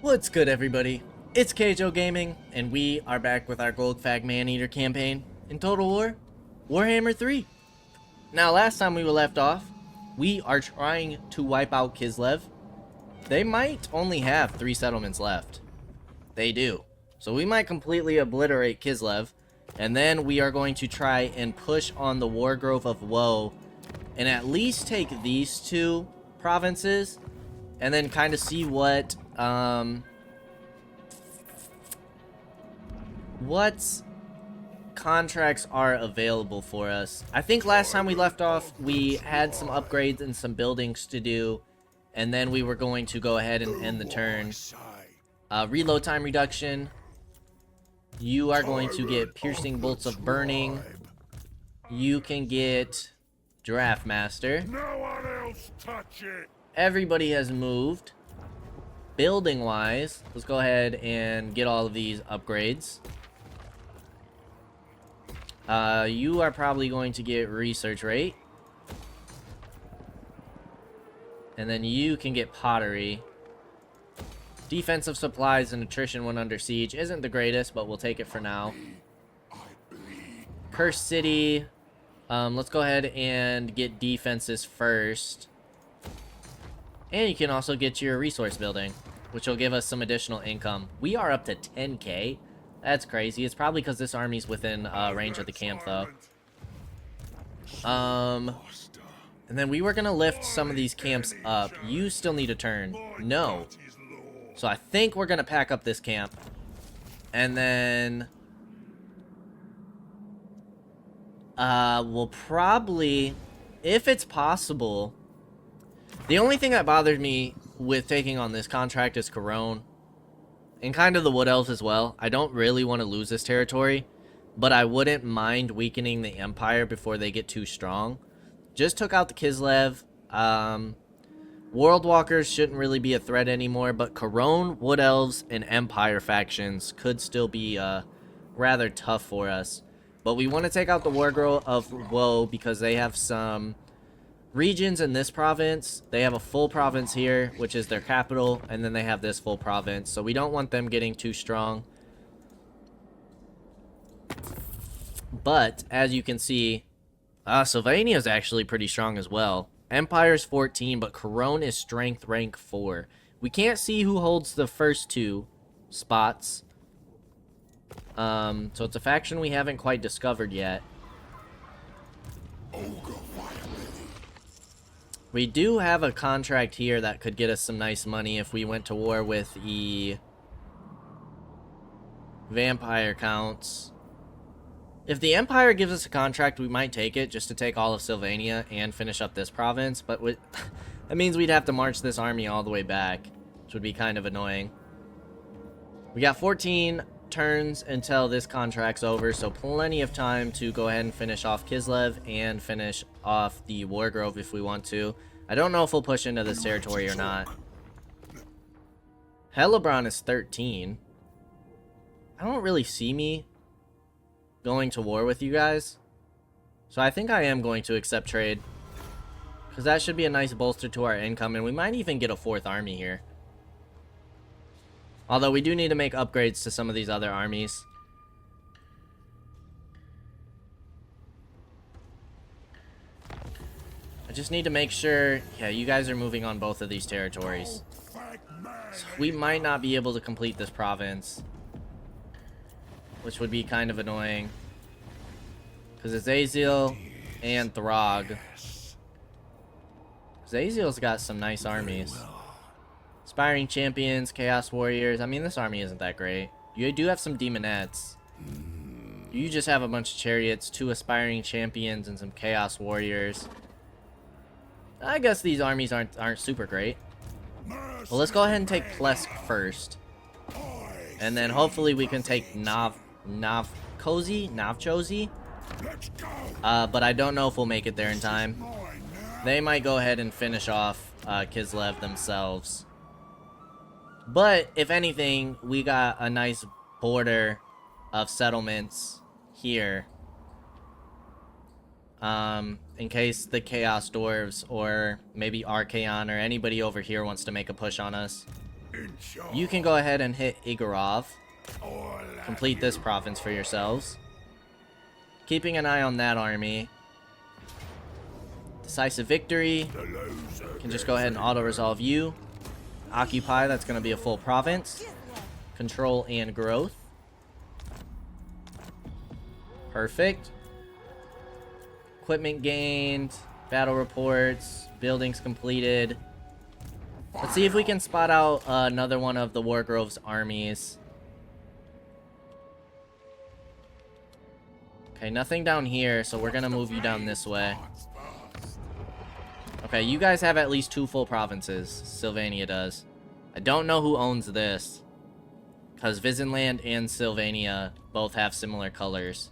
What's good, everybody? It's Kaige-O Gaming, and we are back with our Golgfag Maneater campaign in Total War Warhammer 3. Now, last time we were left off, we are trying to wipe out Kislev. They might only have 3 settlements left. They do. So we might completely obliterate Kislev, and then we are going to try and push on the Wargrove of Woe, and at least take these 2 provinces, and then kind of see what contracts are available for us. I think last time we left off, we had some upgrades and some buildings to do, and then we were going to go ahead and end the turn. Reload time reduction. You are going to get piercing bolts of burning. You can get Draft Master. No one else touch it. Everybody has moved. Building wise, let's go ahead and get all of these upgrades. You are probably going to get research rate, and then you can get pottery. Defensive supplies and attrition when under siege isn't the greatest, but we'll take it for now. Cursed City, let's go ahead and get defenses first. And you can also get your resource building, which will give us some additional income. We are up to 10k. That's crazy. It's probably because this army's within range of the camp, though. And then we were going to lift some of these camps up. You still need a turn. No. So I think we're going to pack up this camp. And then we'll probably, if it's possible... The only thing that bothered me with taking on this contract is Corone. And kind of the Wood Elves as well. I don't really want to lose this territory, but I wouldn't mind weakening the Empire before they get too strong. Just took out the Kislev. World Walkers shouldn't really be a threat anymore, but Corone, Wood Elves, and Empire factions could still be rather tough for us. But we want to take out the Wargrove of Woe because they have some regions in this province. They have a full province here, which is their capital, and then they have this full province, so we don't want them getting too strong. But as you can see, Sylvania is actually pretty strong as well. Empire's 14, but Corone is strength rank 4. We can't see who holds the first 2 spots, so it's a faction we haven't quite discovered yet. We do have a contract here that could get us some nice money if we went to war with the vampire counts. If the Empire gives us a contract, we might take it just to take all of Sylvania and finish up this province, but that means we'd have to march this army all the way back, which would be kind of annoying. We got 14 turns until this contract's over, so plenty of time to go ahead and finish off Kislev and finish off the Wargrove if we want to. I don't know if we'll push into this territory or not. Hellebron is 13. I don't really see me going to war with you guys, so I think I am going to accept trade, because that should be a nice bolster to our income, and we might even get a 4th army here. Although we do need to make upgrades to some of these other armies. I just need to make sure... Yeah, you guys are moving on both of these territories. So we might not be able to complete this province, which would be kind of annoying, because it's Aziel and Throg. Aziel's got some nice armies. Aspiring Champions, Chaos Warriors. I mean, this army isn't that great. You do have some Demonettes. You just have a bunch of Chariots, 2 Aspiring Champions, and some Chaos Warriors. I guess these armies aren't super great. Well, let's go ahead and take Plesk first. And then hopefully we can take Navchozi. But I don't know if we'll make it there in time. They might go ahead and finish off Kislev themselves. But, if anything, we got a nice border of settlements here. In case the Chaos Dwarves or maybe Archaon or anybody over here wants to make a push on us. You can go ahead and hit Igorov. I'll Complete this province for yourselves. Keeping an eye on that army. Decisive victory. Can just go ahead and auto-resolve you. Occupy, that's going to be a full province. Control and growth. Perfect. Equipment gained. Battle reports. Buildings completed. Let's see if we can spot out another one of the Wargrove's armies. Okay, nothing down here, so we're gonna move you down this way. Okay, you guys have at least 2 full provinces. Sylvania does. I don't know who owns this, because Visenland and Sylvania both have similar colors.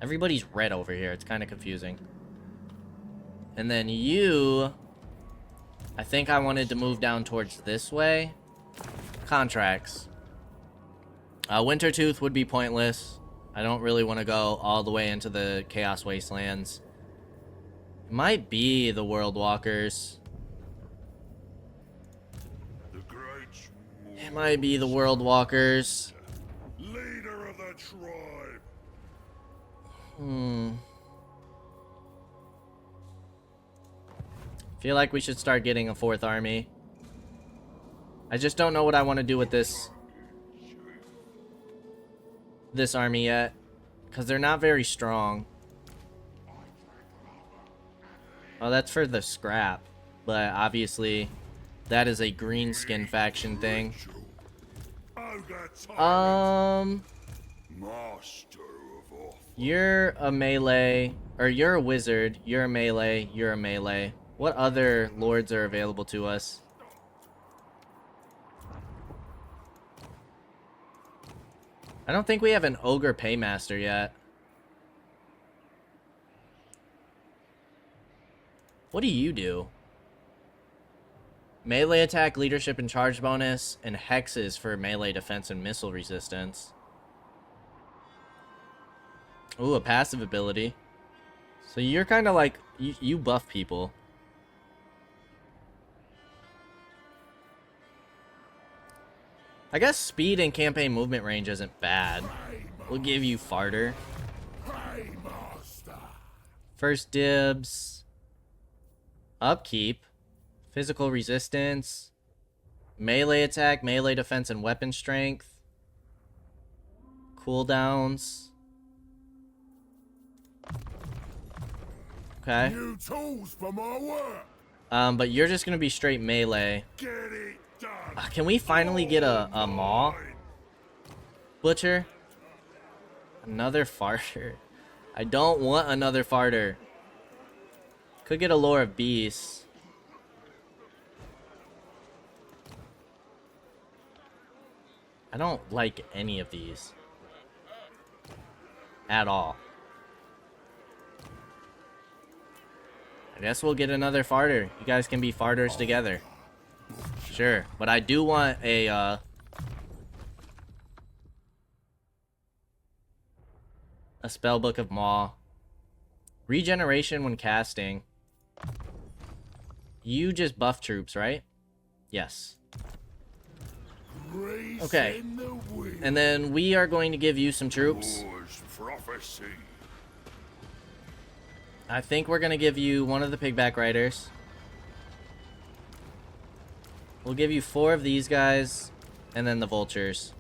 Everybody's red over here. It's kind of confusing. And then you... I think I wanted to move down towards this way. Contracts. Wintertooth would be pointless. I don't really want to go all the way into the Chaos Wastelands. It might be the World Walkers. It might be the World Walkers. leader of the tribe. Feel like we should start getting a 4th army. I just don't know what I want to do with this army yet, because they're not very strong. Oh, that's for the scrap, but obviously that is a green skin faction thing. Master of all. You're a melee, or you're a wizard, you're a melee, you're a melee. What other lords are available to us? I don't think we have an ogre paymaster yet. What do you do? Melee attack, leadership, and charge bonus, and hexes for melee defense and missile resistance. Ooh, a passive ability. So you're kind of like, you buff people. I guess speed and campaign movement range isn't bad. We'll give you farter. First dibs. Upkeep. Physical resistance. Melee attack, melee defense, and weapon strength. Cooldowns. Okay. New tools for my work. But you're just gonna be straight melee. Get it done. Can we finally get a maw? Butcher? Another farter. I don't want another farter. Could get a lore of beasts. I don't like any of these. At all. I guess we'll get another farter. You guys can be farters together. Sure, but I do want a spellbook of Maw. Regeneration when casting. You just buff troops, right? Yes. Okay. And then we are going to give you some troops. Prophecy. I think we're going to give you one of the pigback riders. We'll give you 4 of these guys, and then the vultures.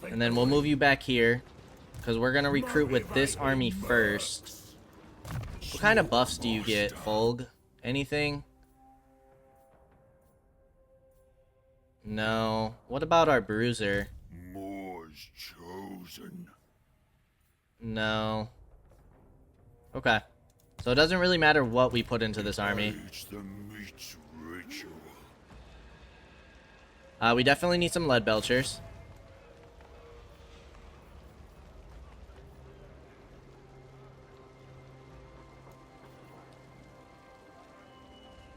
And then we'll move you back here, because we're going to recruit with this army first. What kind of buffs do you get, Folg? Anything? No. What about our bruiser? More's chosen. No. Okay. So it doesn't really matter what we put into this army. It's the meat's ritual. We definitely need some lead belchers.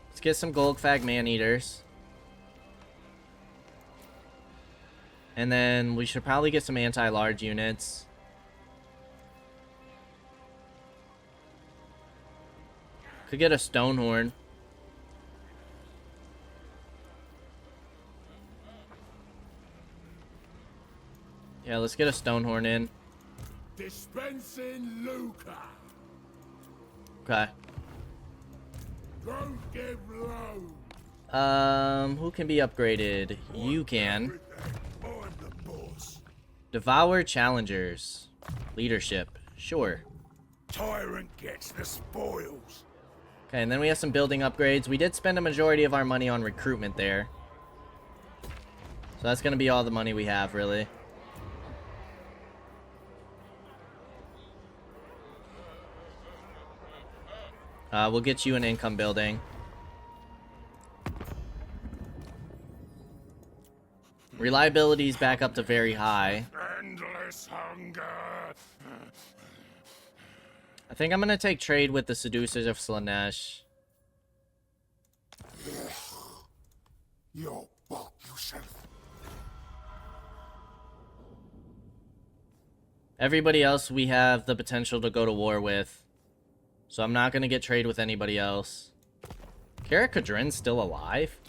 Let's get some Golgfag Maneaters. And then we should probably get some anti-large units. Could get a Stonehorn. Yeah, let's get a Stonehorn in. Dispensing Luca. Okay. Don't give low. Who can be upgraded? You can. I'm the boss. Devour challengers. Leadership. Sure. Tyrant gets the spoils. Okay, and then we have some building upgrades. We did spend a majority of our money on recruitment there. So that's going to be all the money we have, really. We'll get you an income building. Reliability's back up to very high. Endless hunger. I think I'm going to take trade with the Seducers of Slaanesh. You'll bulk yourself. Everybody else we have the potential to go to war with. So I'm not going to get trade with anybody else. Karakadrin's still alive?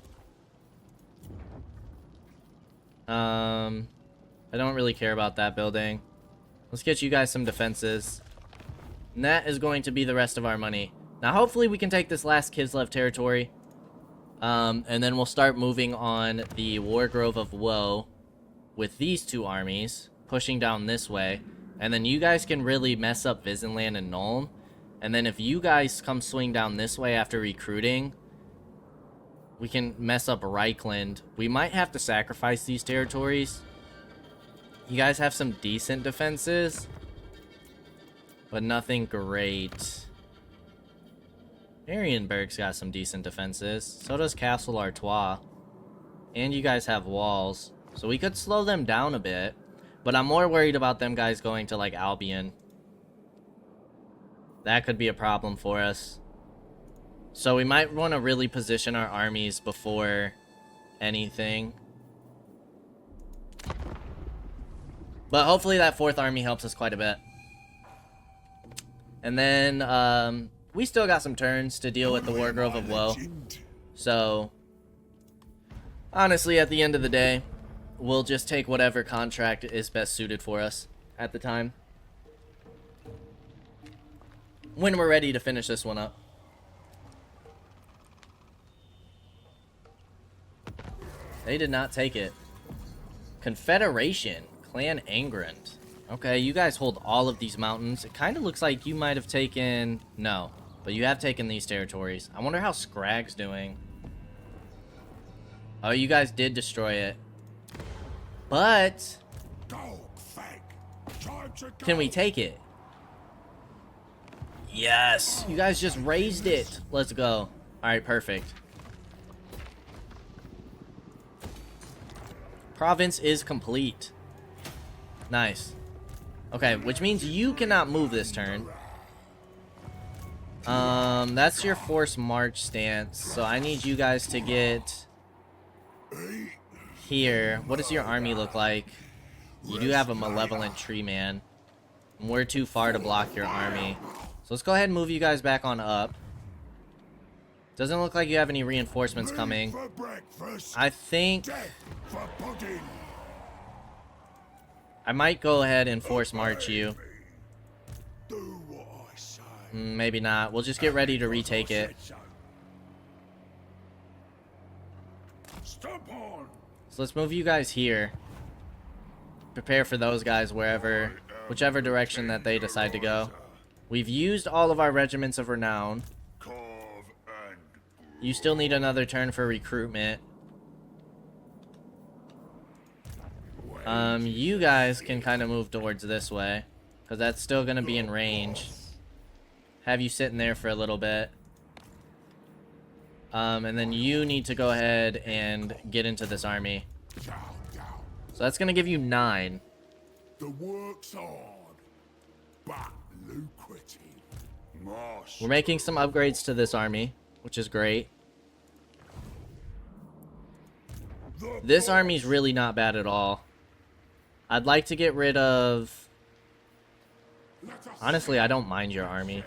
I don't really care about that building. Let's get you guys some defenses. And that is going to be the rest of our money. Now hopefully we can take this last Kislev territory. And then we'll start moving on the Wargrove of Woe with these two armies, pushing down this way. And then you guys can really mess up Visenland and Nuln. And then if you guys come swing down this way after recruiting, we can mess up Reichland. We might have to sacrifice these territories. You guys have some decent defenses, but nothing great. Marienburg's got some decent defenses. So does Castle Artois. And you guys have walls. So we could slow them down a bit. But I'm more worried about them guys going to, like, Albion. That could be a problem for us. So we might want to really position our armies before anything. But hopefully that 4th army helps us quite a bit. And then, we still got some turns to deal with the Wargrove of Woe. So, honestly, at the end of the day, we'll just take whatever contract is best suited for us at the time. When we're ready to finish this one up. They did not take it. Confederation. Clan Angrand. Okay, you guys hold all of these mountains. It kind of looks like you might have taken... No, but you have taken these territories. I wonder how Scrag's doing. Oh, you guys did destroy it. But... Can we take it? Yes! You guys just raised it! Let's go. Alright, perfect. Province is complete. Nice. Okay, which means you cannot move this turn. That's your forced march stance. So I need you guys to get here. What does your army look like? You do have a malevolent tree man. And we're too far to block your army. So let's go ahead and move you guys back on up. Doesn't look like you have any reinforcements coming. I think I might go ahead and force march you. Maybe not. We'll just get ready to retake it. So let's move you guys here. Prepare for those guys whichever direction that they decide to go. We've used all of our regiments of renown. You still need another turn for recruitment. You guys can kind of move towards this way, because that's still going to be in range. Have you sitting there for a little bit. And then you need to go ahead and get into this army. So that's going to give you 9. The work's hard, but lucrative. We're making some upgrades to this army, which is great. This army's really not bad at all. I'd like to get rid of... Honestly, I don't mind your army.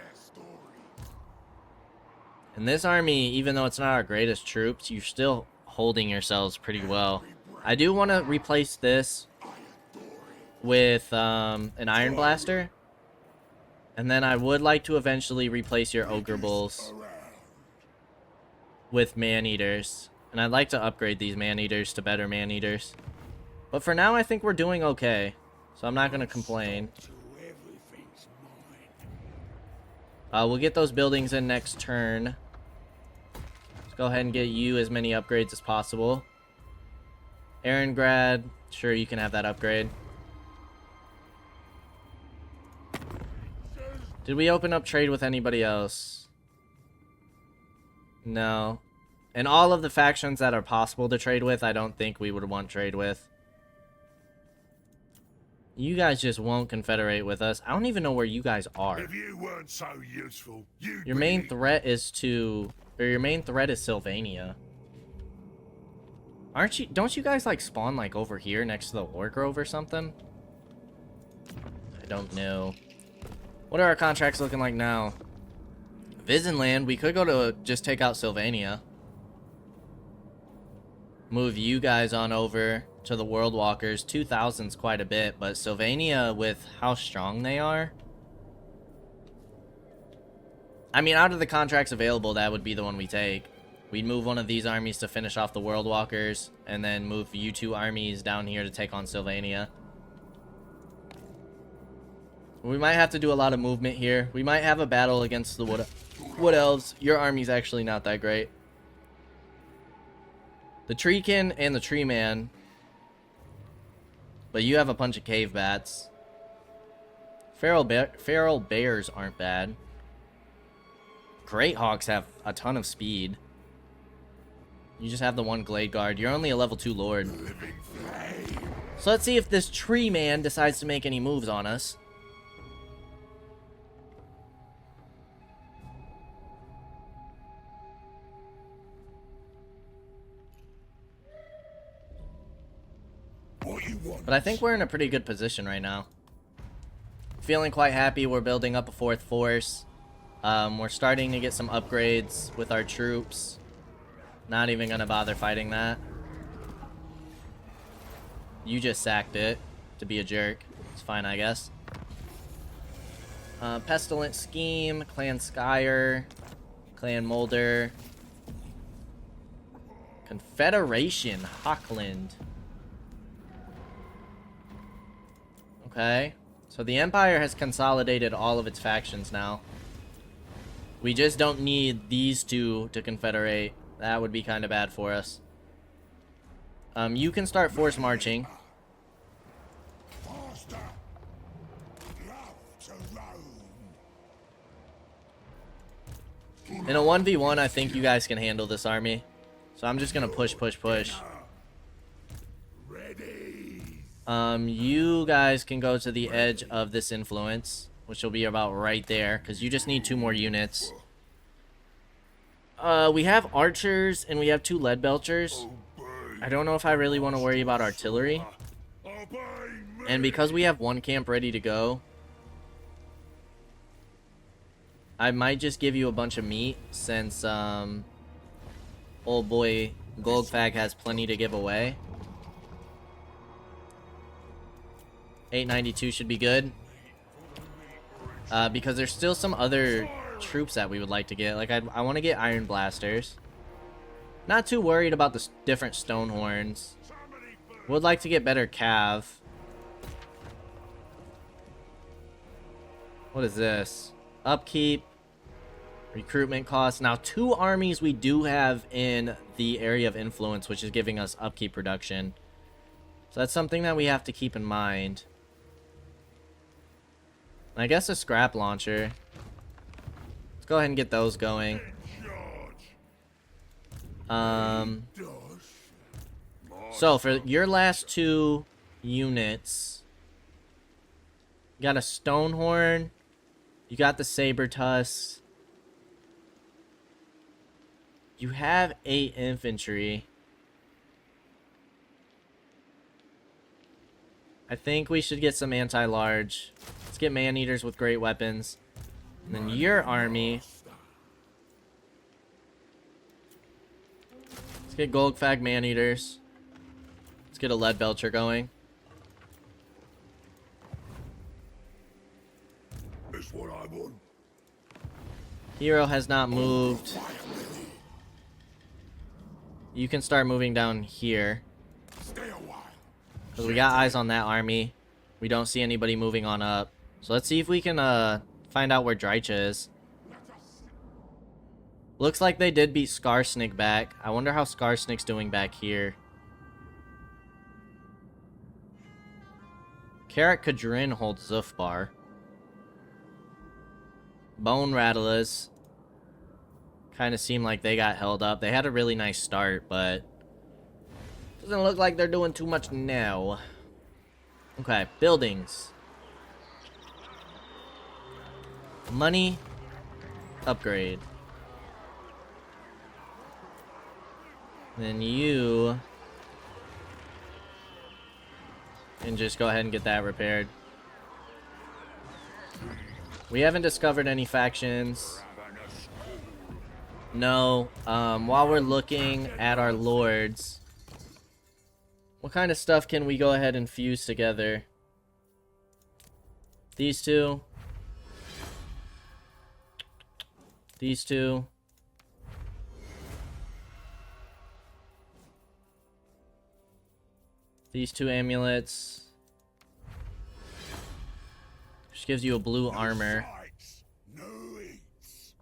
And this army, even though it's not our greatest troops, you're still holding yourselves pretty well. I do want to replace this with an Iron Blaster. And then I would like to eventually replace your Ogre Bulls with Maneaters. And I'd like to upgrade these Maneaters to better Maneaters. But for now, I think we're doing okay. So I'm not going to complain. We'll get those buildings in next turn. Let's go ahead and get you as many upgrades as possible. Aarongrad, sure, you can have that upgrade. Did we open up trade with anybody else? No. And all of the factions that are possible to trade with, I don't think we would want trade with. You guys just won't confederate with us. I don't even know where you guys are. If you weren't so useful, Your main threat is your main threat is Sylvania. Aren't you? Don't you guys like spawn like over here next to the War Grove or something? I don't know. What are our contracts looking like now? Visenland, we could go to just take out Sylvania. Move you guys on over to the World Walkers. 2,000's quite a bit, but Sylvania, with how strong they are, I mean, out of the contracts available, that would be the one we take. We'd move one of these armies to finish off the World Walkers, and then move you two armies down here to take on Sylvania. We might have to do a lot of movement here. We might have a battle against the Wood Elves. Your army's actually not that great. The Treekin and the Tree Man. But you have a bunch of Cave Bats. Feral Bears aren't bad. Great Hawks have a ton of speed. You just have the one Glade Guard. You're only a level 2 Lord. So let's see if this Tree Man decides to make any moves on us. But I think we're in a pretty good position right now. Feeling quite happy. We're building up a 4th force. We're starting to get some upgrades with our troops. Not even gonna bother fighting that. You just sacked it to be a jerk. It's fine, I guess. Pestilent Scheme, Clan Skyer, Clan Molder, Confederation Hockland. Okay, so the Empire has consolidated all of its factions now. We just don't need these two to confederate. That would be kind of bad for us. You can start force marching. In a 1v1, I think you guys can handle this army. So I'm just gonna push. You guys can go to the edge of this influence, which will be about right there, because you just need 2 more units. We have archers, and we have 2 lead belchers. I don't know if I really want to worry about artillery. And because we have 1 camp ready to go, I might just give you a bunch of meat, since, old boy Golgfag has plenty to give away. 892 should be good. Because there's still some other troops that we would like to get. Like, I want to get Iron Blasters. Not too worried about the different stone horns. Would like to get better cav. What is this? Upkeep. Recruitment costs. Now, 2 armies we do have in the area of influence, which is giving us upkeep reduction. So that's something that we have to keep in mind. I guess a scrap launcher. Let's go ahead and get those going. So for your last 2 units, you got a Stonehorn, you got the Saber Tusk, you have 8 infantry. I think we should get some anti-large. Let's get man-eaters with great weapons. And then your army. Let's get Golgfag man-eaters. Let's get a lead belcher going. Hero has not moved. You can start moving down here. Stay a while. Because we got eyes on that army. We don't see anybody moving on up. So let's see if we can find out where Drycha is. Looks like they did beat Skarsnik back. I wonder how Skarsnik's doing back here. Karak Kadrin holds Zufbar. Bone Rattlers kind of seem like they got held up. They had a really nice start, but doesn't look like they're doing too much now. Okay, buildings. Money. Upgrade. Then you can just go ahead and get that repaired. We haven't discovered any factions. No. While we're looking at our lords, what kind of stuff can we go ahead and fuse together? These two. These two. These two amulets. Which gives you a blue armor.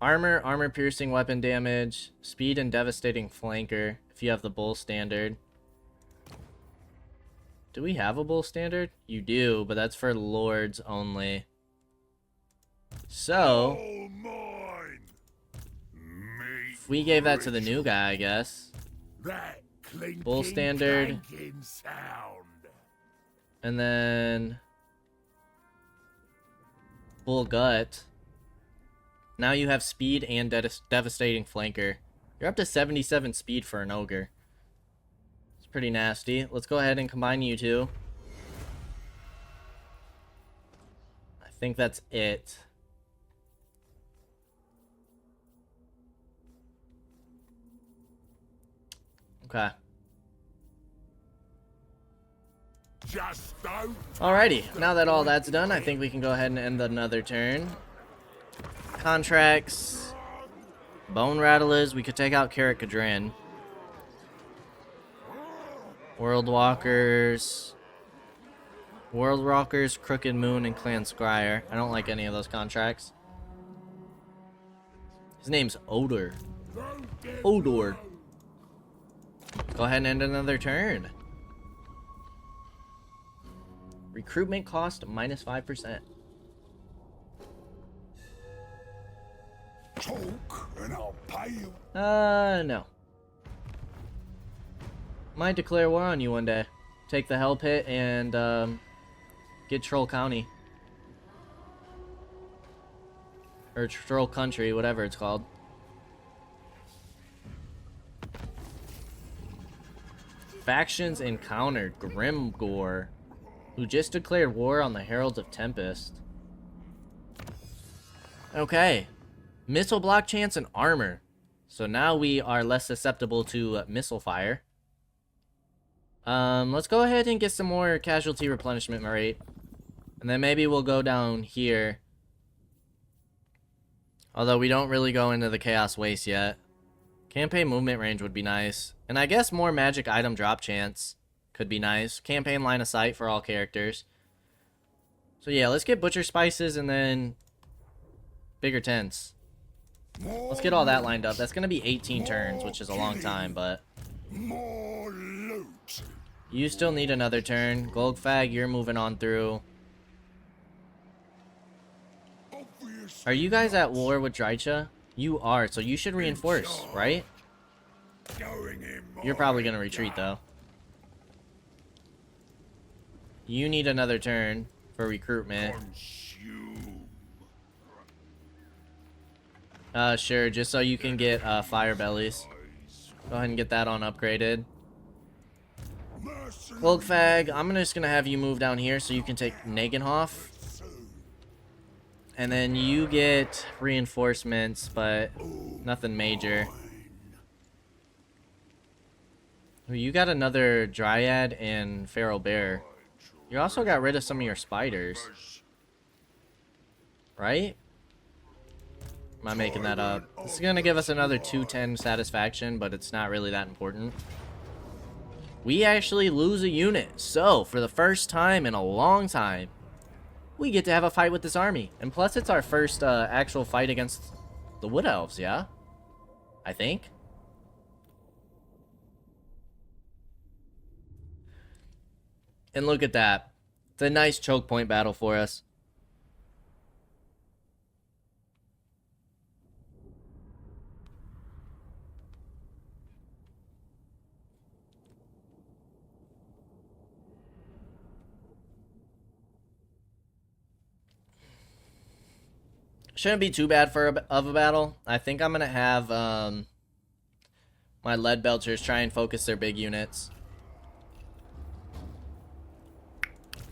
Armor piercing weapon damage, speed and devastating flanker if you have the bull standard. Do we have a bull standard? You do, but that's for lords only. So, if we gave that to the new guy, I guess. Bull standard. And then bull gut. Now you have speed and devastating flanker. You're up to 77 speed for an ogre. It's pretty nasty. Let's go ahead and combine you two. I think that's it. Okay. Alrighty, now that all that's done, I think we can go ahead and end another turn. Contracts. Bone Rattlers. We could take out Karak Kadrin. World Walkers. World Walkers, Crooked Moon, and Clan Scryer. I don't like any of those contracts. His name's Odor. Odor. Go ahead and end another turn. Recruitment cost minus 5%. Talk and I'll pay you. No. Might declare war on you one day. Take the hell pit and get Troll County. Or Troll Country, whatever it's called. Factions encountered Grimgore, who just declared war on the Heralds of Tempest. Okay. Missile block chance and armor. So now we are less susceptible to missile fire. Let's go ahead and get some more casualty replenishment rate. And then maybe we'll go down here. Although we don't really go into the Chaos Waste yet. Campaign movement range would be nice. And I guess more magic item drop chance could be nice. Campaign line of sight for all characters. So yeah, let's get Butcher Spices and then bigger tents. Let's get all that lined up. That's going to be 18 turns, which is a long time, but More loot. you still need another turn. Golgfag, you're moving on through. Are you guys at war with Drycha? You are, so you should reinforce, right? You're probably going to retreat, though. You need another turn for recruitment. Sure, just so you can get fire bellies. Go ahead and get that on upgraded. Golgfag, I'm just gonna have you move down here so you can take Nagenhof. And then you get reinforcements, but nothing major. You got another Dryad and Feral Bear. You also got rid of some of your spiders. Right? Am I making that up? This is gonna give us another 210 satisfaction, but it's not really that important. We actually lose a unit. So, for the first time in a long time, we get to have a fight with this army. And plus, it's our first actual fight against the Wood Elves, yeah? I think. And look at that. It's a nice choke point battle for us. Shouldn't be too bad for of a battle. I think I'm gonna have my lead belchers try and focus their big units.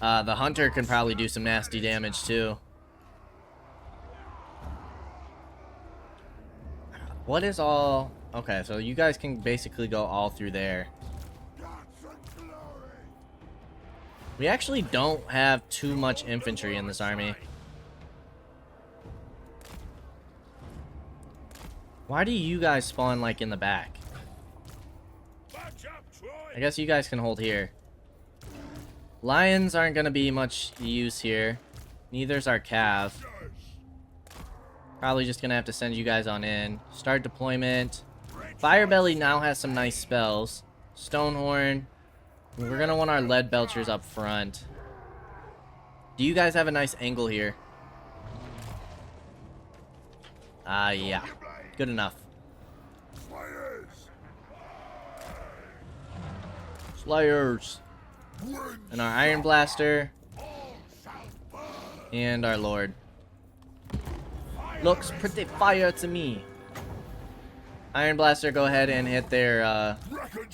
The hunter can probably do some nasty damage too. What is all? Okay, so you guys can basically go all through there. We actually don't have too much infantry in this army. Why do you guys spawn like in the back? I guess you guys can hold here. Lions aren't going to be much use here. Neither's our cav. Probably just going to have to send you guys on in. Start deployment. Firebelly now has some nice spells. Stonehorn. We're going to want our lead belchers up front. Do you guys have a nice angle here? Yeah. Good enough. Slayers. And our Iron Blaster. And our Lord. Looks pretty fire to me. Iron Blaster, go ahead and hit their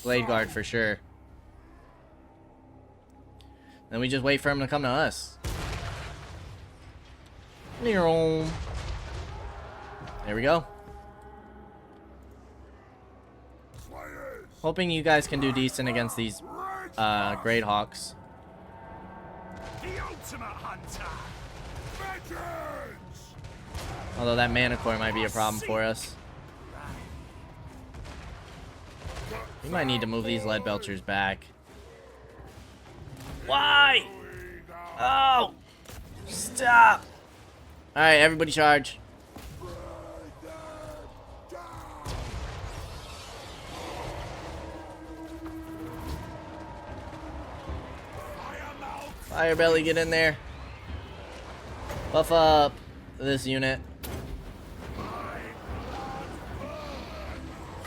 Blade Guard for sure. Then we just wait for him to come to us. There we go. Hoping you guys can do decent against these Great Hawks. The ultimate hunter. Vengeance! Although that Mana Core might be a problem for us. We might need to move these lead belchers back. Why? Oh! Stop! Alright, everybody charge. Firebelly, get in there. Buff up this unit.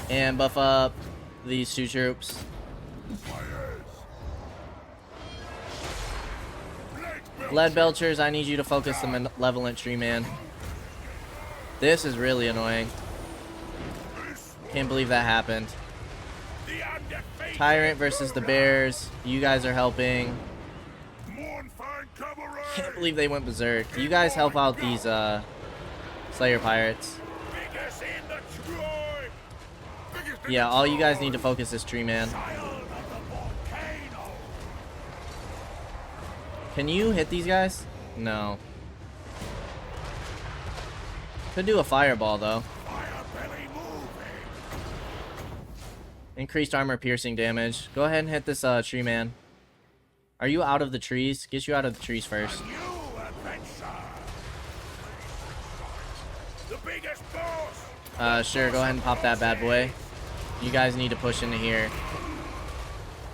And buff up these two troops. Lead belchers, I need you to focus the malevolent tree man. This is really annoying. Can't believe that happened. Tyrant versus the bears. You guys are helping. Can't believe they went berserk. You guys help out these Slayer pirates. Yeah, all you guys need to focus is tree man. Can you hit these guys? No. Could do a fireball though. Increased armor piercing damage. Go ahead and hit this tree man. Are you out of the trees? Get you out of the trees first. Sure, go ahead and pop that bad boy. You guys need to push into here.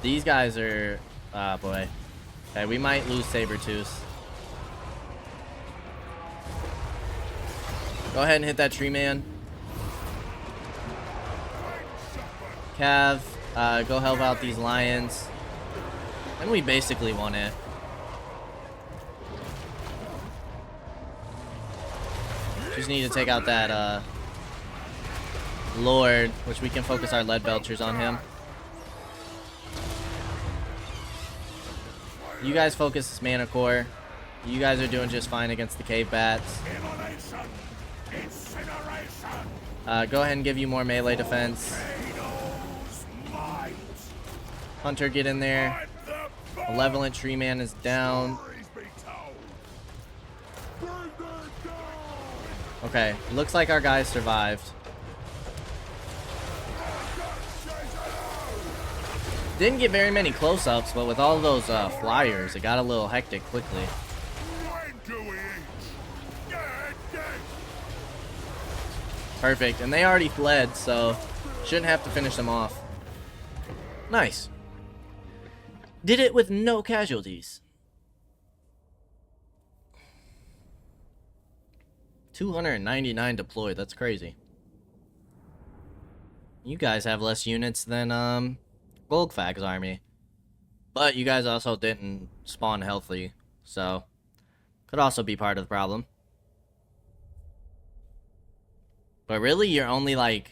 These guys are... boy. Okay, we might lose Sabertooth. Go ahead and hit that tree man. Cav, go help out these lions. And we basically won it. Just need to take out that Lord, which we can focus our lead belchers on him. You guys focus this Mana Core. You guys are doing just fine against the cave bats. Go ahead and give you more melee defense. Hunter, get in there. Malevolent Tree Man is down. Okay, looks like our guys survived. Didn't get very many close-ups, but with all those flyers, it got a little hectic quickly. Perfect, and they already fled, so shouldn't have to finish them off. Nice. Did it with no casualties. 299 deployed, that's crazy. You guys have less units than Golgfag's army. But you guys also didn't spawn healthy, so could also be part of the problem. But really, your only, like,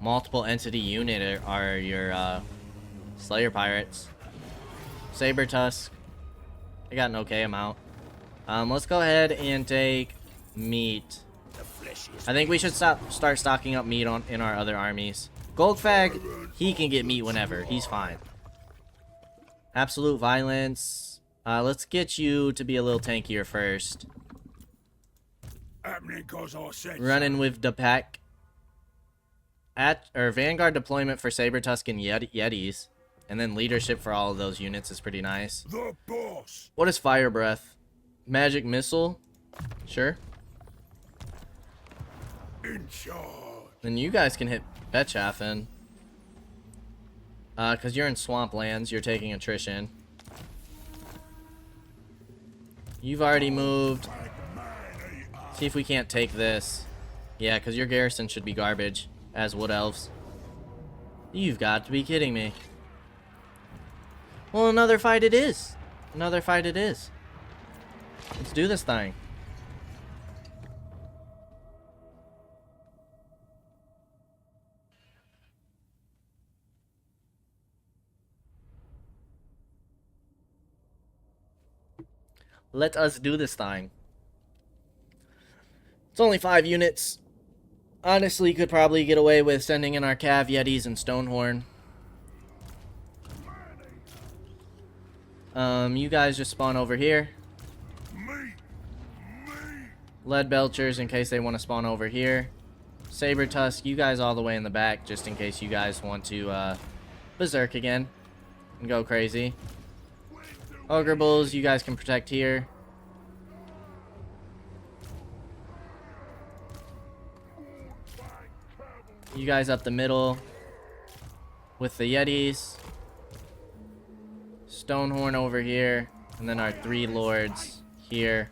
multiple entity unit are your, Slayer Pirates. Saber Tusk. They got an okay amount. Let's go ahead and take meat. I think we should start stocking up meat in our other armies. Golgfag, he can get meat whenever. He's fine. Absolute Violence. Let's get you to be a little tankier first. Running with the pack. Vanguard deployment for Saber Tusk and Yetis. And then leadership for all of those units is pretty nice. The boss. What is Fire Breath? Magic Missile? Sure. In charge. Then you guys can hit Betchafen. Because you're in swamp lands, you're taking attrition. You've already moved. See if we can't take this. Yeah, because your garrison should be garbage, as Wood Elves. You've got to be kidding me. Well, another fight it is. Another fight it is. Let's do this thing. Let us do this thing. It's only 5 units. Honestly, could probably get away with sending in our Cav, Yetis, and Stonehorn. You guys just spawn over here. Lead Belchers in case they want to spawn over here. Saber Tusk, you guys all the way in the back just in case you guys want to berserk again and go crazy. Ogre Bulls, you guys can protect here. You guys up the middle with the Yetis. Stonehorn over here. And then our 3 lords here.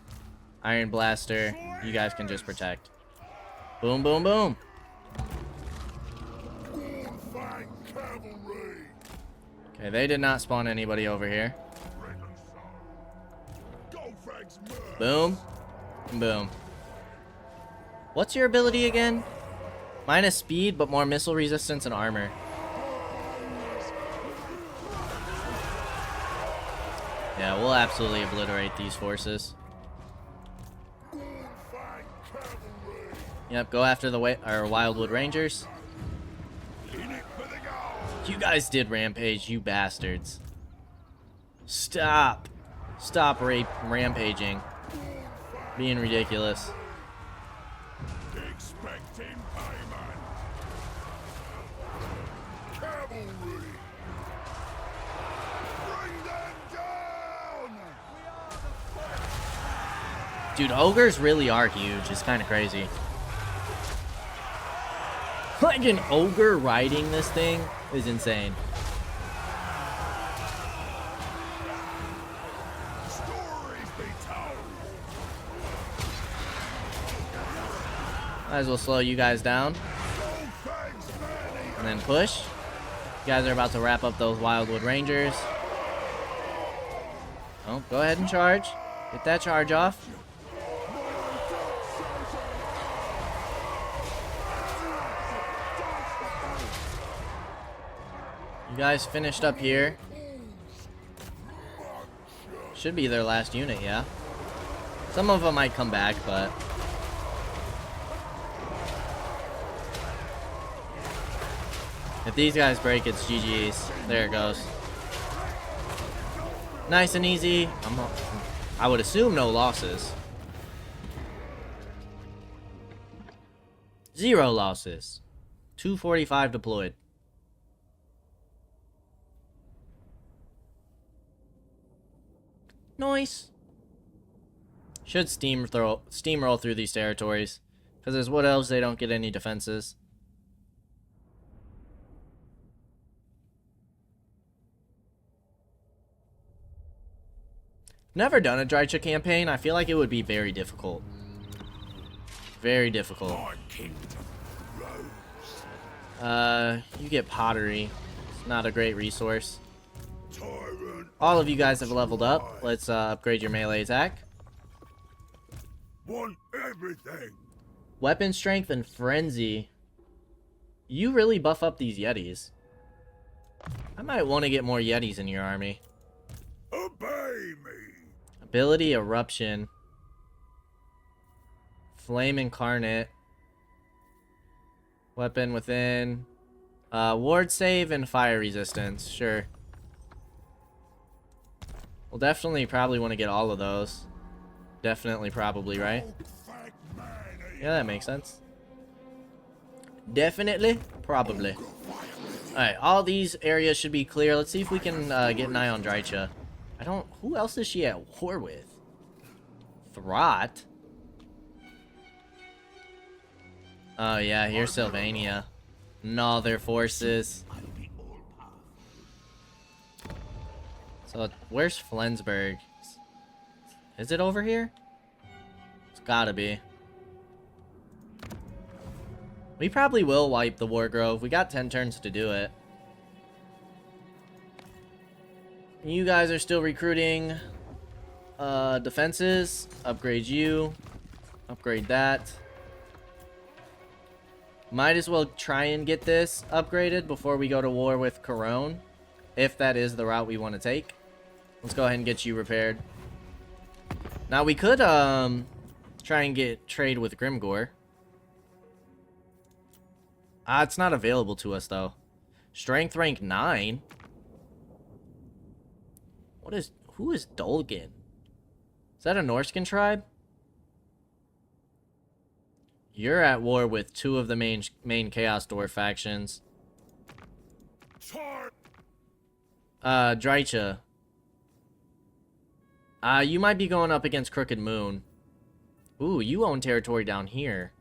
Iron Blaster. You guys can just protect. Boom, boom, boom. Okay, they did not spawn anybody over here. Boom. Boom. What's your ability again? Minus speed, but more missile resistance and armor. Yeah, we'll absolutely obliterate these forces. Yep, go after the Wildwood Rangers. You guys did rampage, you bastards. Stop. Stop rampaging. Being ridiculous. Expecting payment. Cavalry. Bring them down. Dude, ogres really are huge. It's kind of crazy. Like an ogre riding this thing is insane. Might as well slow you guys down. And then push. You guys are about to wrap up those Wildwood Rangers. Oh, go ahead and charge. Get that charge off. You guys finished up here. Should be their last unit, yeah. Some of them might come back, but... if these guys break, it's GG's. There it goes. Nice and easy. I would assume no losses. 0 losses. 245 deployed. Nice. Should steamroll through these territories. Because as what else, they don't get any defenses. Never done a Drycha campaign. I feel like it would be very difficult. Very difficult. My kingdom rose. You get pottery. It's not a great resource. Tyrant. All of you guys have leveled up. Let's upgrade your melee attack. Want everything. Weapon strength and frenzy. You really buff up these yetis. I might want to get more yetis in your army. Obey me. Ability eruption. Flame incarnate. Weapon within. Ward save and fire resistance. Sure. We'll definitely probably want to get all of those. Definitely probably, right? Golgfag Maneater. Yeah, that makes sense. Definitely, probably. Alright, all these areas should be clear. Let's see if we can get an eye on Drycha. I don't... Who else is she at war with? Throt? Oh yeah, here's Sylvania. And all their forces. So, where's Flensburg? Is it over here? It's gotta be. We probably will wipe the Wargrove. We got 10 turns to do it. You guys are still recruiting defenses. Upgrade you. Upgrade that. Might as well try and get this upgraded before we go to war with Corone. If that is the route we want to take. Let's go ahead and get you repaired. Now we could try and get trade with Grimgore. It's not available to us though. Strength rank 9. Who is Dolgan? Is that a Norscan tribe? You're at war with 2 of the main Chaos Door factions. Drycha. You might be going up against Crooked Moon. Ooh, you own territory down here.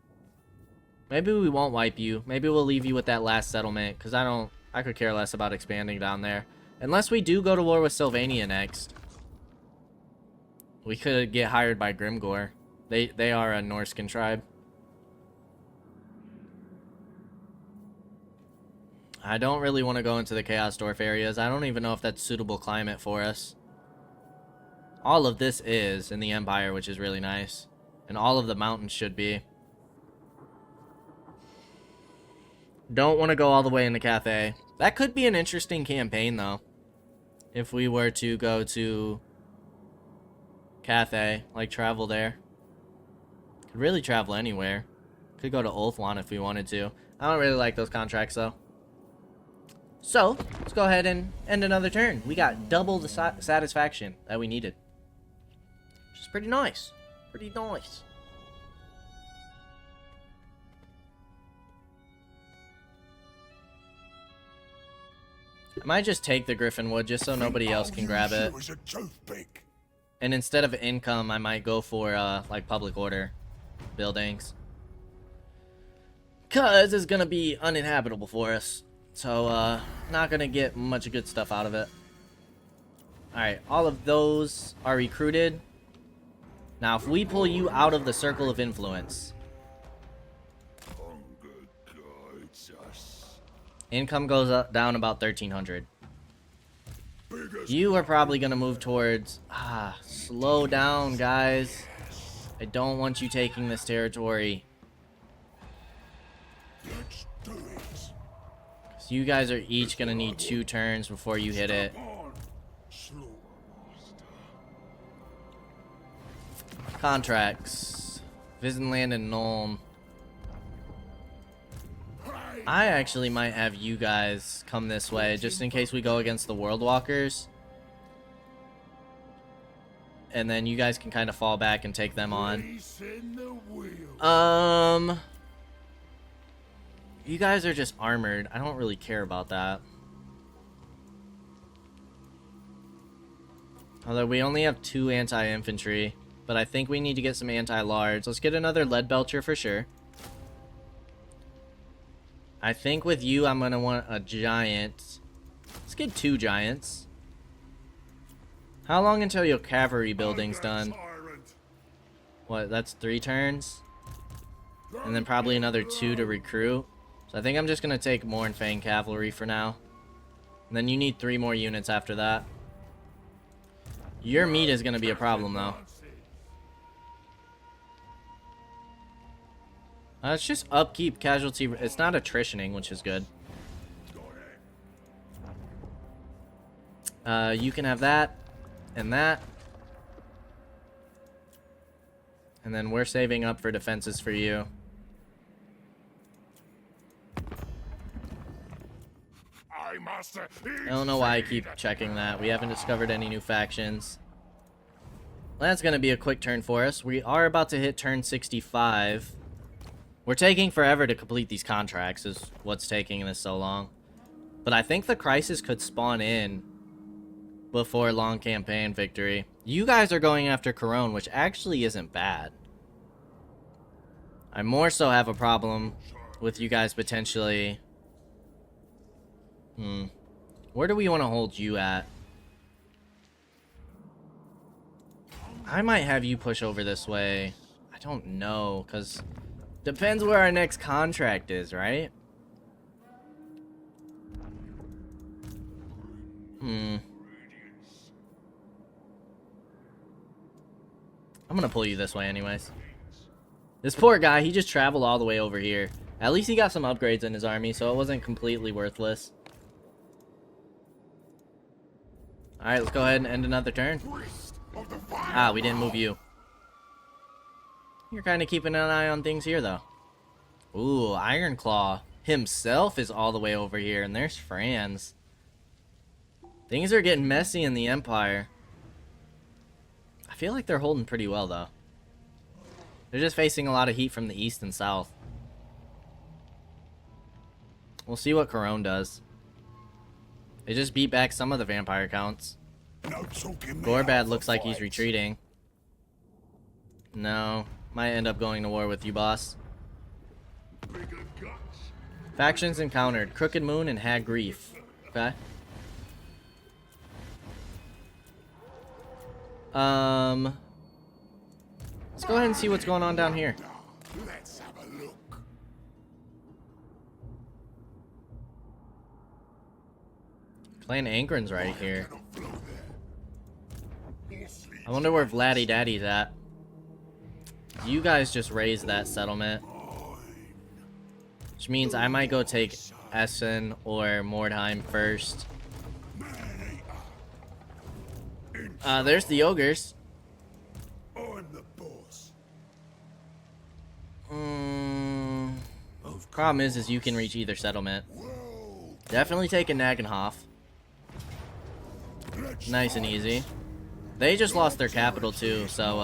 Maybe we won't wipe you. Maybe we'll leave you with that last settlement, because I could care less about expanding down there. Unless we do go to war with Sylvania next. We could get hired by Grimgore. They are a Norscan tribe. I don't really want to go into the Chaos Dwarf areas. I don't even know if that's suitable climate for us. All of this is in the Empire, which is really nice. And all of the mountains should be. Don't want to go all the way into Cathay. That could be an interesting campaign, though. If we were to go to Cathay, like travel there. Could really travel anywhere. Could go to Ulthuan if we wanted to. I don't really like those contracts, though. So, let's go ahead and end another turn. We got double the satisfaction that we needed. Which is pretty nice. Pretty nice. I might just take the Griffinwood just so nobody else can grab it. And instead of income, I might go for, like, public order buildings. Because it's going to be uninhabitable for us. So, not going to get much good stuff out of it. Alright, all of those are recruited. Now, if we pull you out of the circle of influence, income goes up, down about 1,300. You are probably going to move towards... slow down, guys. I don't want you taking this territory. Let's do it. So you guys are each going to need 2 turns before you hit it. Contracts. Visenland and Nuln. I actually might have you guys come this way, just in case we go against the World Walkers. And then you guys can kind of fall back and take them on. You guys are just armored. I don't really care about that. Although we only have 2 anti-infantry. But I think we need to get some anti-large. Let's get another lead belcher for sure. I think with you, I'm going to want a giant. Let's get 2 giants. How long until your cavalry building's done? What, that's 3 turns? And then probably another 2 to recruit. So I think I'm just going to take Mornfang cavalry for now. And then you need 3 more units after that. Your meat is going to be a problem, though. It's just upkeep casualty. It's not attritioning, which is good. You can have that and that. And then we're saving up for defenses for you. I don't know why I keep checking that. We haven't discovered any new factions. That's going to be a quick turn for us. We are about to hit turn 65. We're taking forever to complete these contracts is what's taking this so long. But I think the crisis could spawn in before long campaign victory. You guys are going after Corone, which actually isn't bad. I more so have a problem with you guys potentially... Where do we want to hold you at? I might have you push over this way. I don't know, because... Depends where our next contract is, right? I'm gonna pull you this way anyways. This poor guy, he just traveled all the way over here. At least he got some upgrades in his army, so it wasn't completely worthless. Alright, let's go ahead and end another turn. Ah, we didn't move you. You're kind of keeping an eye on things here, though. Ooh, Ironclaw himself is all the way over here, and there's Franz. Things are getting messy in the Empire. I feel like they're holding pretty well, though. They're just facing a lot of heat from the east and south. We'll see what Corone does. They just beat back some of the vampire counts. Gorbad looks like he's retreating. No. Might end up going to war with you, boss. Factions encountered. Crooked Moon and Hag Grief. Okay. Let's go ahead and see what's going on down here. Let's have a look. Clan Angren's right here. I wonder where Vladdy Daddy's at. You guys just raised that settlement. Which means I might go take Essen or Mordheim first. There's the ogres. I'm the boss. Problem is you can reach either settlement. Definitely take a Nagenhof. Nice and easy. They just lost their capital too, so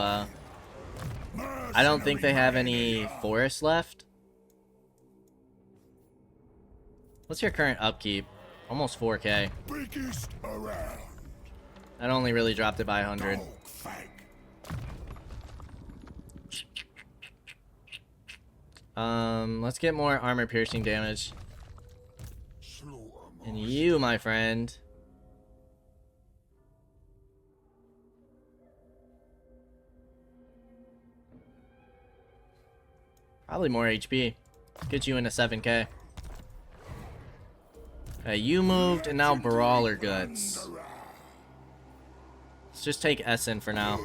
I don't think they have any forests left. What's your current upkeep? Almost 4K. Biggest around. That only really dropped it by 100. Golgfag. Let's get more armor piercing damage. And you, my friend. Probably more HP. Get you into 7K. Okay, you moved, and now Brawler Guts. Let's just take Essen for now.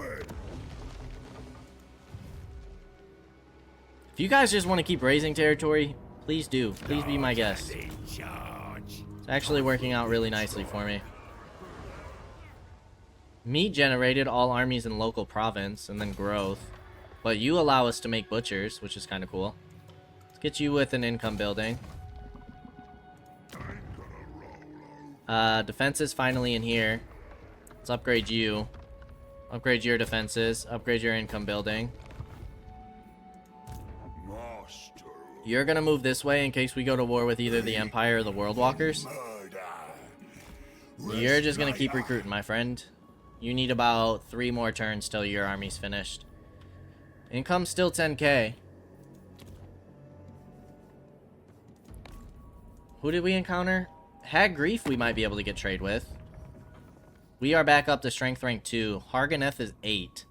If you guys just want to keep raising territory, please do. Please be my guest. It's actually working out really nicely for me. Meat generated all armies in local province, and then growth. But you allow us to make butchers, which is kind of cool. Let's get you with an income building. Defenses finally in here. Let's upgrade you. Upgrade your defenses. Upgrade your income building. You're gonna move this way in case we go to war with either the Empire or the World Walkers. Murder. You're just gonna keep recruiting, my friend. You need about 3 more turns till your army's finished. Income's still 10k. Who did we encounter? Hag Grief we might be able to get trade with. We are back up to strength rank 2. Harganeth is 8.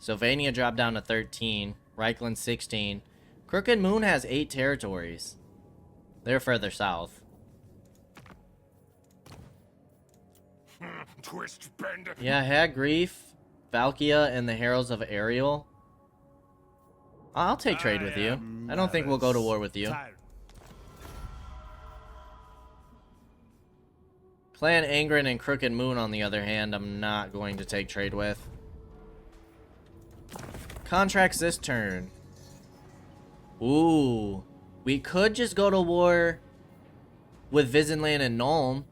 Sylvania dropped down to 13. Reichland 16. Crooked Moon has 8 territories. They're further south. Twist bender. Yeah, Hag Grief, Valkia, and the Heralds of Ariel. I'll take trade with you. I don't think we'll go to war with you. Clan Angren and Crooked Moon, on the other hand, I'm not going to take trade with. Contracts this turn. Ooh. We could just go to war with Visenland and Nuln.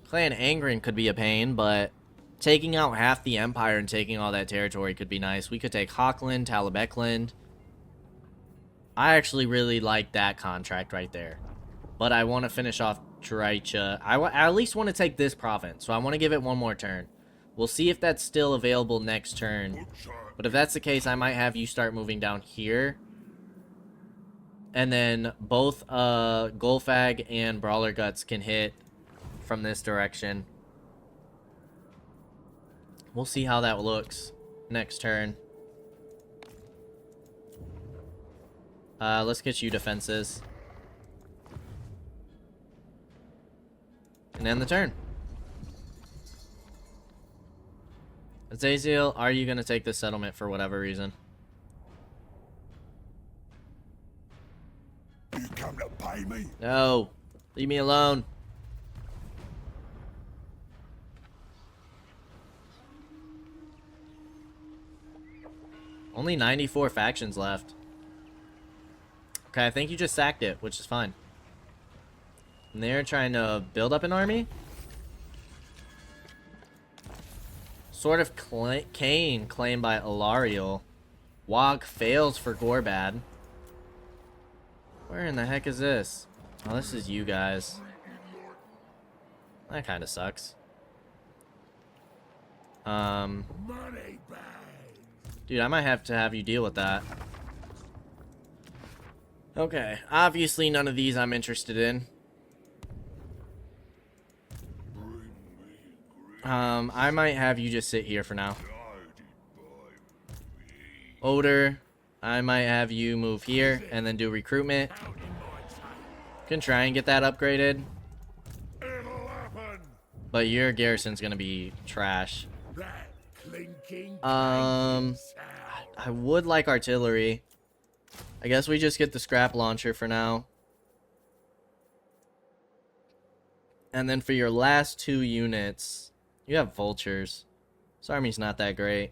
Clan Angren could be a pain, but taking out half the Empire and taking all that territory could be nice. We could take Hockland, Talabekland. I actually really like that contract right there. But I want to finish off Draicha. I at least want to take this province, so I want to give it one more turn. We'll see if that's still available next turn. But if that's the case, I might have you start moving down here. And then both Golgfag and Brawler Guts can hit from this direction. We'll see how that looks next turn. Let's get you defenses. And end the turn. Azazel, are you going to take this settlement for whatever reason? You come to pay me? No. Leave me alone. Only 94 factions left. Okay, I think you just sacked it, which is fine. And they're trying to build up an army? Sort of Kane claimed by Alariel. Wog fails for Gorbad. Where in the heck is this? Oh, this is you guys. That kind of sucks. Money bag. Dude, I might have to have you deal with that. Okay, obviously none of these I'm interested in. I might have you just sit here for now. Odor, I might have you move here and then do recruitment. Can try and get that upgraded. It'll happen. But your garrison's gonna be trash. That clinking I would like artillery. I guess we just get the scrap launcher for now. And then for your last 2 units, you have vultures. This army's not that great.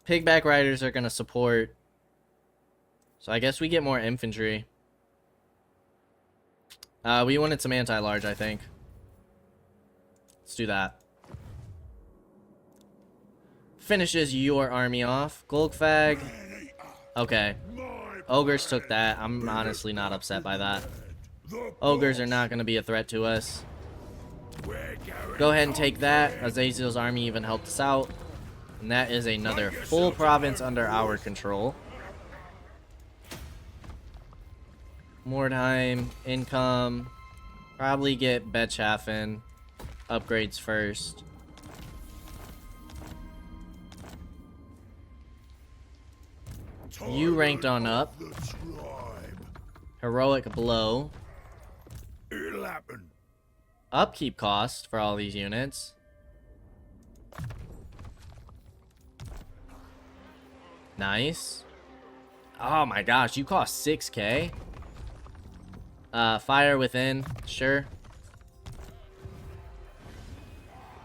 Pigback riders are gonna support. So I guess we get more infantry. We wanted some anti-large, I think. Let's do that. Finishes your army off. Golgfag. Okay. Ogres took that. I'm honestly not upset by that. Ogres are not going to be a threat to us. Go ahead and take that. Azazel's army even helped us out. And that is another full province under our control. Mordheim, income. Probably get Betschaffen. Upgrades first. You ranked on up. Heroic blow. It'll happen. Upkeep cost for all these units. Nice. Oh my gosh, you cost 6k. Fire within, sure.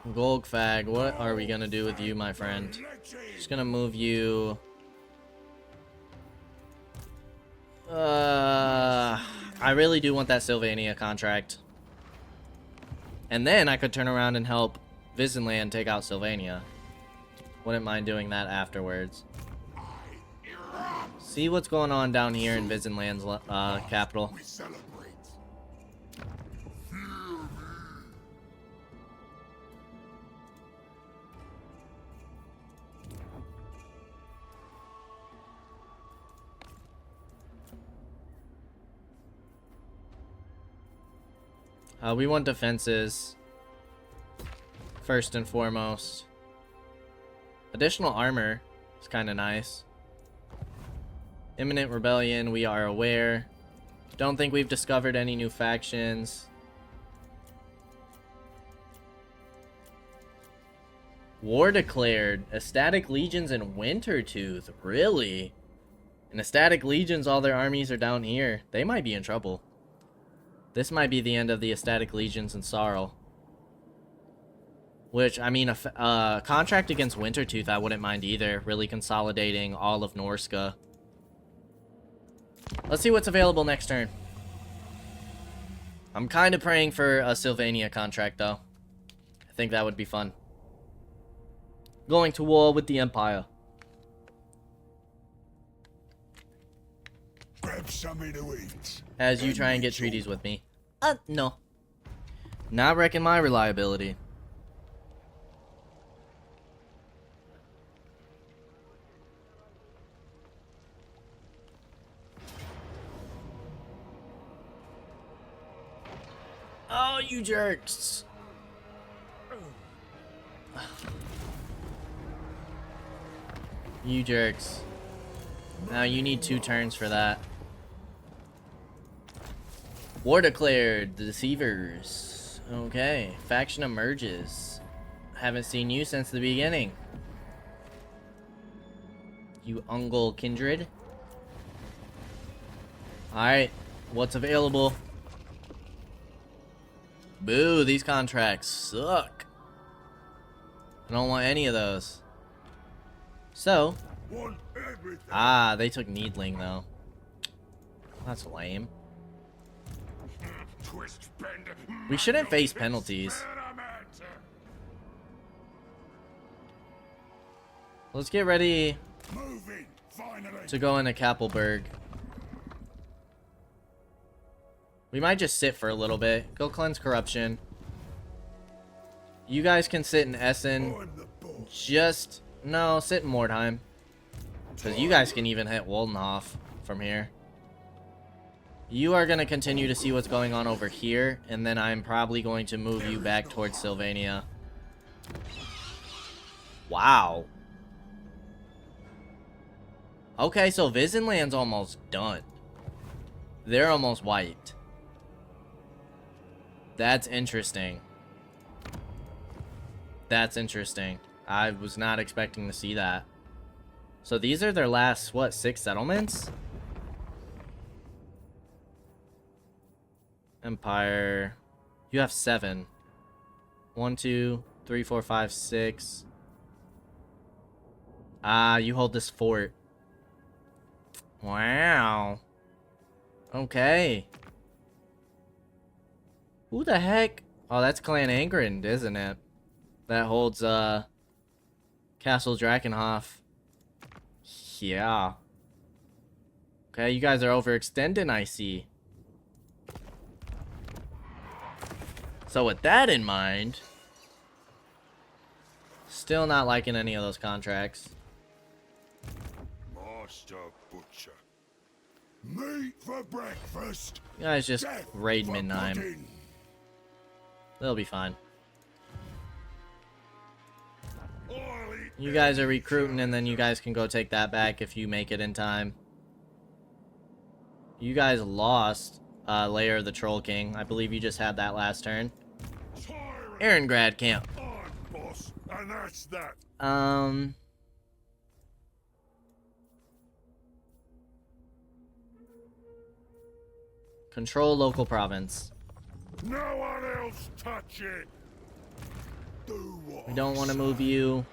Golgfag, what are we gonna do with you, my friend? Just gonna move you. I really do want that Sylvania contract. And then I could turn around and help Visenland take out Sylvania. Wouldn't mind doing that afterwards. see what's going on down here in Visenland's capital. We celebrate. We want defenses first and foremost. Additional armor is kind of nice. Imminent rebellion, we are aware. Don't think we've discovered any new factions. War declared. Ecstatic legions in Wintertooth. Really? And Ecstatic legions, all their armies are down here. They might be in trouble. This might be the end of the Ecstatic legions in Sarl. Which, I mean, a contract against Wintertooth I wouldn't mind either. Really consolidating all of Norska. Let's see what's available next turn. I'm kind of praying for a Sylvania contract, though. I think that would be fun. Going to war with the Empire. Grab something to eat. As you try and get treaties with me. No. Not wrecking my reliability. Oh, you jerks. You jerks. Now you need 2 turns for that. War declared. The Deceivers. Okay. Faction emerges. Haven't seen you since the beginning. You Ungol kindred. Alright. What's available? Boo, these contracts suck. I don't want any of those. So. Want everything. Ah, they took Needling, though. That's lame. Twist, bend, We shouldn't face penalties. experiment. Let's get ready Moving, finally. to go into Kappelberg. We might just sit for a little bit. Go cleanse corruption. You guys can sit in Essen. I'm the boss. Just... No, sit in Mordheim. Because you guys can even hit Woldenhof from here. You are going to continue to see what's going on over here. And then I'm probably going to move you back towards Sylvania. Wow. Okay, so Visenland's almost done. They're almost wiped. That's interesting. That's interesting. I was not expecting to see that. So these are their last, what, 6 settlements? Empire. You have 7. 1, 2, 3, 4, 5, 6. Ah, you hold this fort. Wow. Okay. Who the heck? Oh, that's Clan Angrind, isn't it? That holds, Castle Drakenhof. Yeah. Okay, you guys are overextending, I see. So with that in mind, still not liking any of those contracts. Master Butcher. Meat for breakfast. You guys just Death raid for Midnheim. pudding. They'll be fine. I'll eat You guys are recruiting, and then you guys can go take that back if you make it in time. You guys lost Lair of the Troll King. I believe you just had that last turn. tyrant. Erengrad camp. I'm boss, and that's that. Control local province. No one else touch it. Do what We don't want to move you.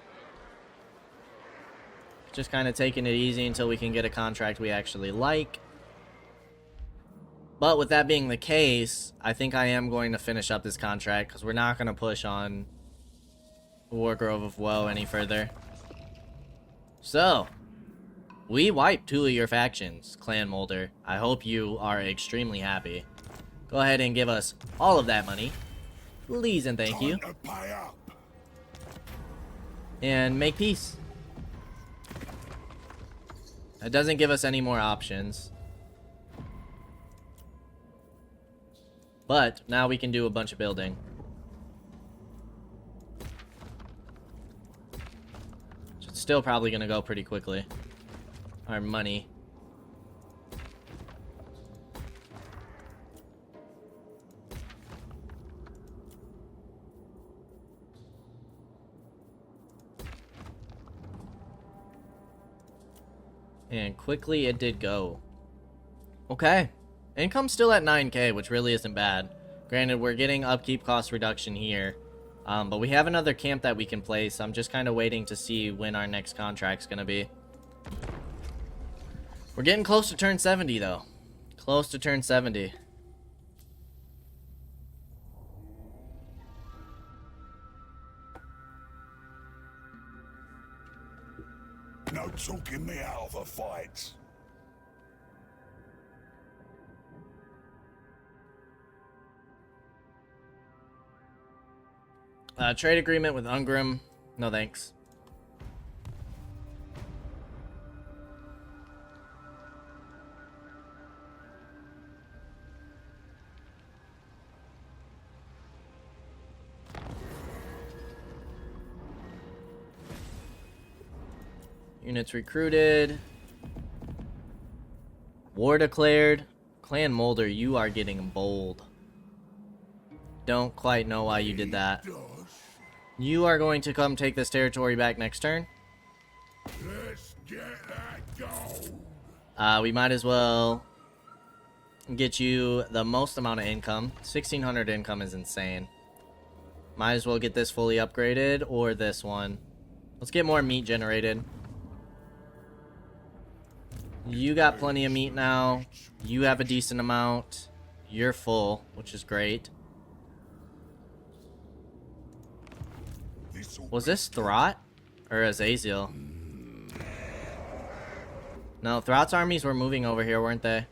Just kind of taking it easy until we can get a contract we actually like. But with that being the case, I think I am going to finish up this contract because we're not going to push on Wargrove of Woe any further. So, We wiped 2 of your factions, Clan Molder. I hope you are extremely happy. Go ahead and give us all of that money. Please and thank you. Time to pay up. And make peace. It doesn't give us any more options. But now we can do a bunch of building. So it's still probably going to go pretty quickly. Our money. And quickly it did go. Okay. Income's still at 9k, which really isn't bad. Granted, we're getting upkeep cost reduction here. But we have another camp that we can place. I'm just kind of waiting to see when our next contract's going to be. We're getting close to turn 70, though. Close to turn 70. No talking me out of a fight. Trade agreement with Ungrim. No thanks. Units recruited. War declared. Clan Molder, you are getting bold. Don't quite know why you did that. You are going to come take this territory back next turn. Let's get that gold. We might as well get you the most amount of income. 1600 income is insane. Might as well get this fully upgraded or this one. Let's get more meat generated. You got plenty of meat now. You have a decent amount. You're full, which is great. Was this Throt or Azazel? No, Throt's armies were moving over here, weren't they?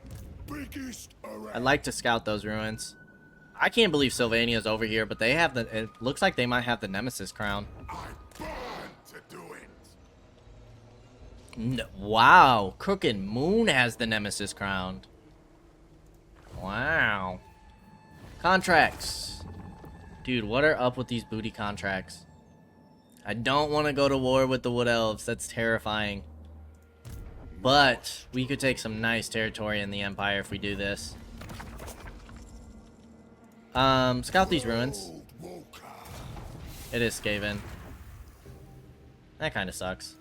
I'd like to scout those ruins. I can't believe Sylvania's over here, but they have the... It looks like they might have the Nemesis crown. No, wow, Crooked Moon has the Nemesis crown. Wow. Contracts. Dude, what are up with these booty contracts? I don't want to go to war with the Wood Elves. That's terrifying. But we could take some nice territory in the Empire if we do this. Scout these ruins. It is Skaven. That kind of sucks.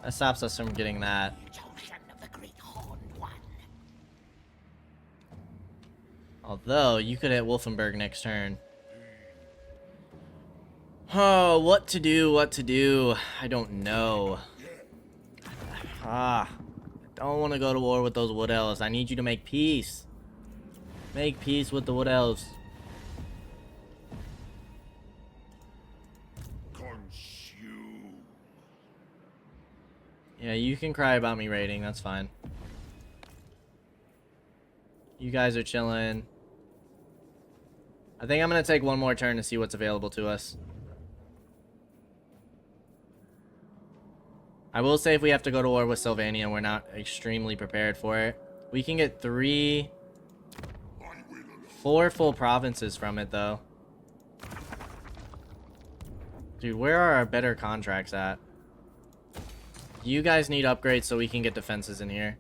That stops us from getting that. Although, you could hit Wolfenburg next turn. Oh, what to do, what to do. I don't know. I don't want to go to war with those Wood Elves. I need you to make peace. Make peace with the Wood Elves. Yeah, you can cry about me raiding. That's fine. You guys are chilling. I think I'm going to take one more turn to see what's available to us. I will say if we have to go to war with Sylvania, we're not extremely prepared for it. We can get 4 full provinces from it, though. Dude, where are our better contracts at? You guys need upgrades so we can get defenses in here.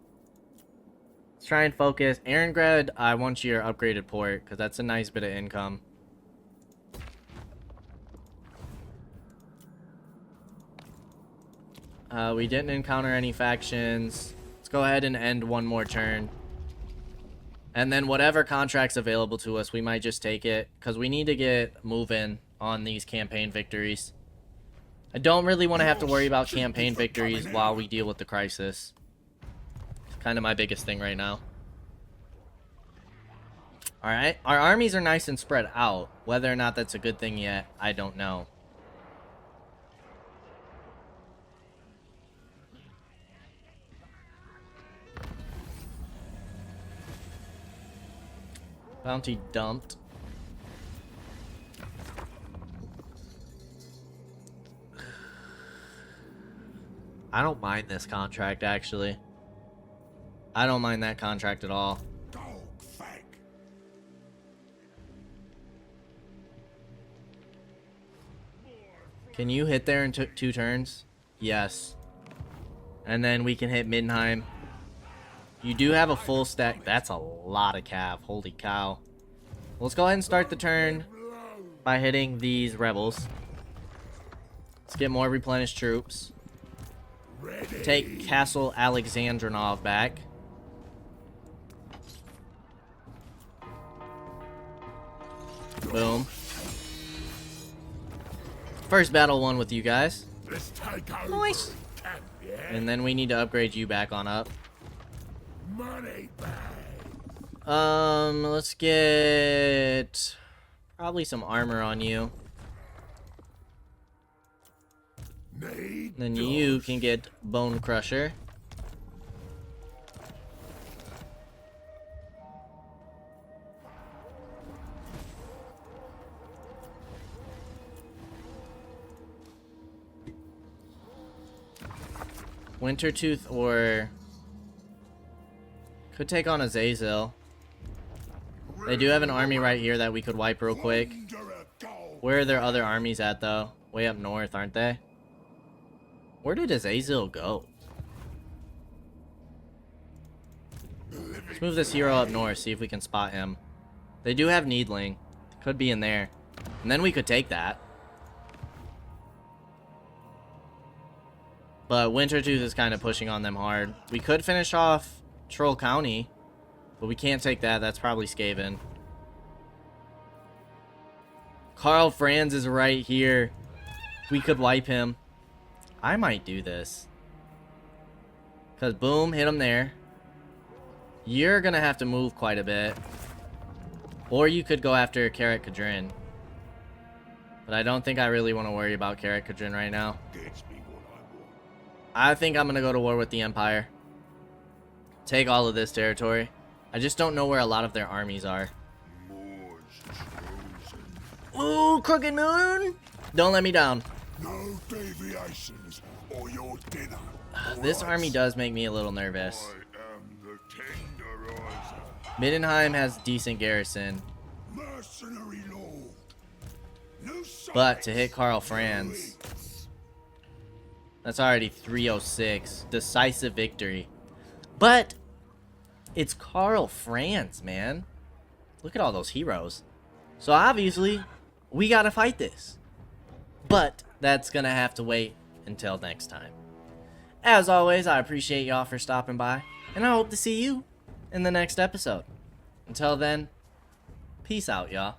Let's try and focus. Aarongrad, I want your upgraded port, because that's a nice bit of income. We didn't encounter any factions. Let's go ahead and end one more turn. And then whatever contract's available to us, we might just take it. Because we need to get moving on these campaign victories. I don't really want to have to worry about campaign victories while we deal with the crisis. It's kind of my biggest thing right now. Alright, our armies are nice and spread out. Whether or not that's a good thing yet, I don't know. Bounty dumped. I don't mind this contract, actually. I don't mind that contract at all. Golgfag. Can you hit there in 2 turns? Yes. And then we can hit Middenheim. You do have a full stack. That's a lot of cav. Holy cow. Let's go ahead and start the turn by hitting these rebels. Let's get more replenished troops. Take Castle Alexandrinov back. Boom. First battle won with you guys. Let's take over. Nice. And then we need to upgrade you back on up. Money bag. Let's get probably some armor on you. Need Then you can get Bone Crusher. Wintertooth or could take on Azazel. They do have an army right here that we could wipe real quick. Where are their other armies at though? Way up north, aren't they? Where did Azazel go? Let's move this hero up north, see if we can spot him. They do have Needling. Could be in there. And then we could take that. But Wintertooth is kind of pushing on them hard. We could finish off Troll County, but we can't take that. That's probably Skaven. Karl Franz is right here. We could wipe him. I might do this. Because boom, hit him there. You're going to have to move quite a bit. Or you could go after Karak Kadrin. But I don't think I really want to worry about Karak Kadrin right now. Gets me what I want. I think I'm going to go to war with the Empire. Take all of this territory. I just don't know where a lot of their armies are. Moors chosen. Ooh, Crooked Moon! Don't let me down. No deviations or your dinner. This Alright? army does make me a little nervous. I am the tenderizer. Middenheim has decent garrison. Mercenary lord. No But to sides, hit Karl no Franz, leads. that's already 306. Decisive victory. But it's Karl Franz, man. Look at all those heroes. So obviously, we gotta fight this. But that's gonna have to wait until next time. As always, I appreciate y'all for stopping by, and I hope to see you in the next episode. Until then, peace out, y'all.